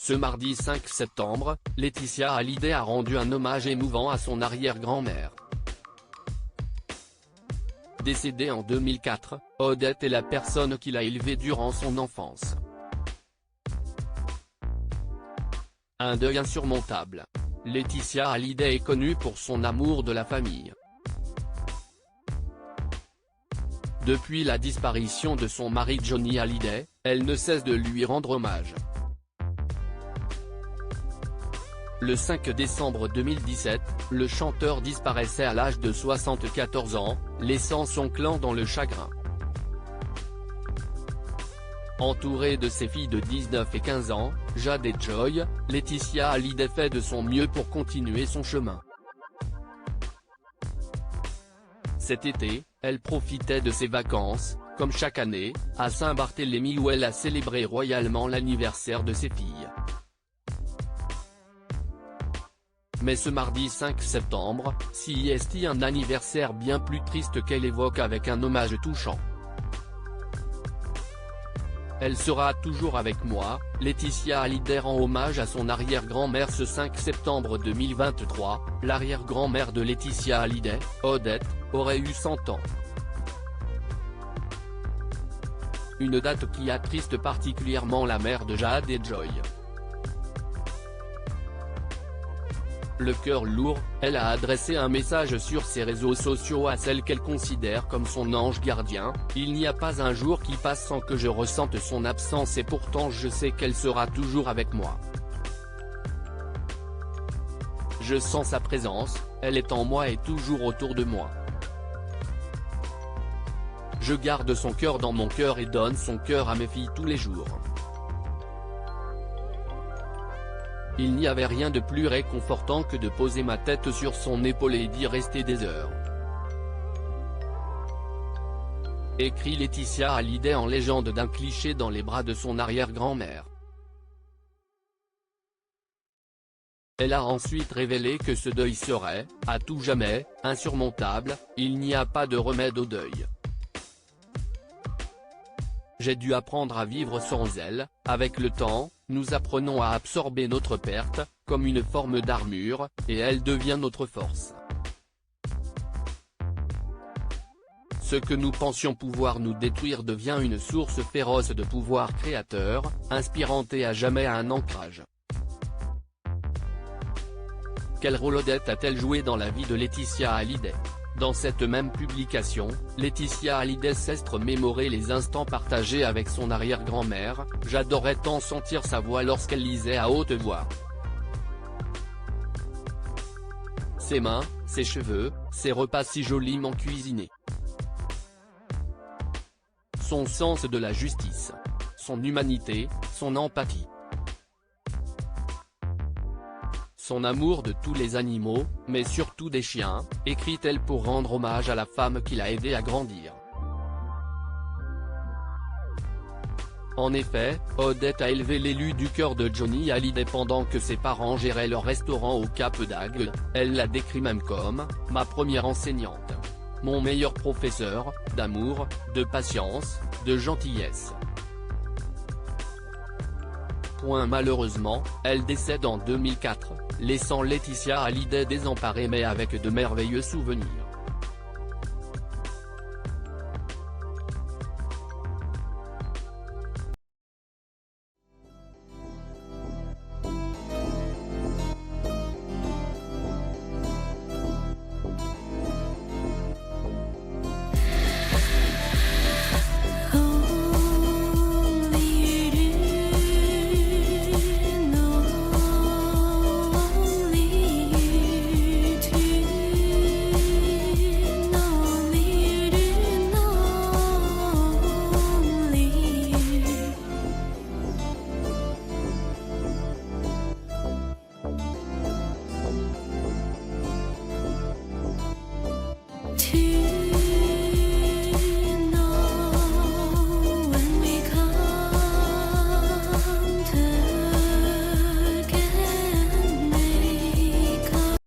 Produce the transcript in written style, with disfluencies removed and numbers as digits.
Ce mardi 5 septembre, Laetitia Hallyday a rendu un hommage émouvant à son arrière-grand-mère. Décédée en 2004, Odette est la personne qui l'a élevée durant son enfance. Un deuil insurmontable. Laetitia Hallyday est connue pour son amour de la famille. Depuis la disparition de son mari Johnny Hallyday, elle ne cesse de lui rendre hommage. Le 5 décembre 2017, le chanteur disparaissait à l'âge de 74 ans, laissant son clan dans le chagrin. Entourée de ses filles de 19 et 15 ans, Jade et Joy, Laetitia Hallyday fait de son mieux pour continuer son chemin. Cet été, elle profitait de ses vacances, comme chaque année, à Saint-Barthélemy où elle a célébré royalement l'anniversaire de ses filles. Mais ce mardi 5 septembre, c'est un anniversaire bien plus triste qu'elle évoque avec un hommage touchant. Elle sera toujours avec moi, Laetitia Hallyday rend hommage à son arrière-grand-mère ce 5 septembre 2023, l'arrière-grand-mère de Laetitia Hallyday, Odette, aurait eu 100 ans. Une date qui attriste particulièrement la mère de Jade et Joy. Le cœur lourd, elle a adressé un message sur ses réseaux sociaux à celle qu'elle considère comme son ange gardien. Il n'y a pas un jour qui passe sans que je ressente son absence et pourtant je sais qu'elle sera toujours avec moi. Je sens sa présence, elle est en moi et toujours autour de moi. Je garde son cœur dans mon cœur et donne son cœur à mes filles tous les jours. Il n'y avait rien de plus réconfortant que de poser ma tête sur son épaule et d'y rester des heures. Écrit Laetitia Hallyday en légende d'un cliché dans les bras de son arrière-grand-mère. Elle a ensuite révélé que ce deuil serait, à tout jamais, insurmontable, il n'y a pas de remède au deuil. J'ai dû apprendre à vivre sans elle, avec le temps, nous apprenons à absorber notre perte, comme une forme d'armure, et elle devient notre force. Ce que nous pensions pouvoir nous détruire devient une source féroce de pouvoir créateur, inspirant et à jamais à un ancrage. Quel rôle Odette a-t-elle joué dans la vie de Laetitia Hallyday? Dans cette même publication, Laetitia Hallyday cesse de mémorer les instants partagés avec son arrière-grand-mère. J'adorais tant sentir sa voix lorsqu'elle lisait à haute voix. Ses mains, ses cheveux, ses repas si joliment cuisinés. Son sens de la justice. Son humanité, son empathie. Son amour de tous les animaux, mais surtout des chiens, écrit-elle pour rendre hommage à la femme qui l'a aidée à grandir. En effet, Odette a élevé l'élu du cœur de Johnny Hallyday pendant que ses parents géraient leur restaurant au Cap d'Agde. Elle l'a décrit même comme « ma première enseignante. Mon meilleur professeur, d'amour, de patience, de gentillesse ». Malheureusement, elle décède en 2004, laissant Laetitia Hallyday désemparée mais avec de merveilleux souvenirs.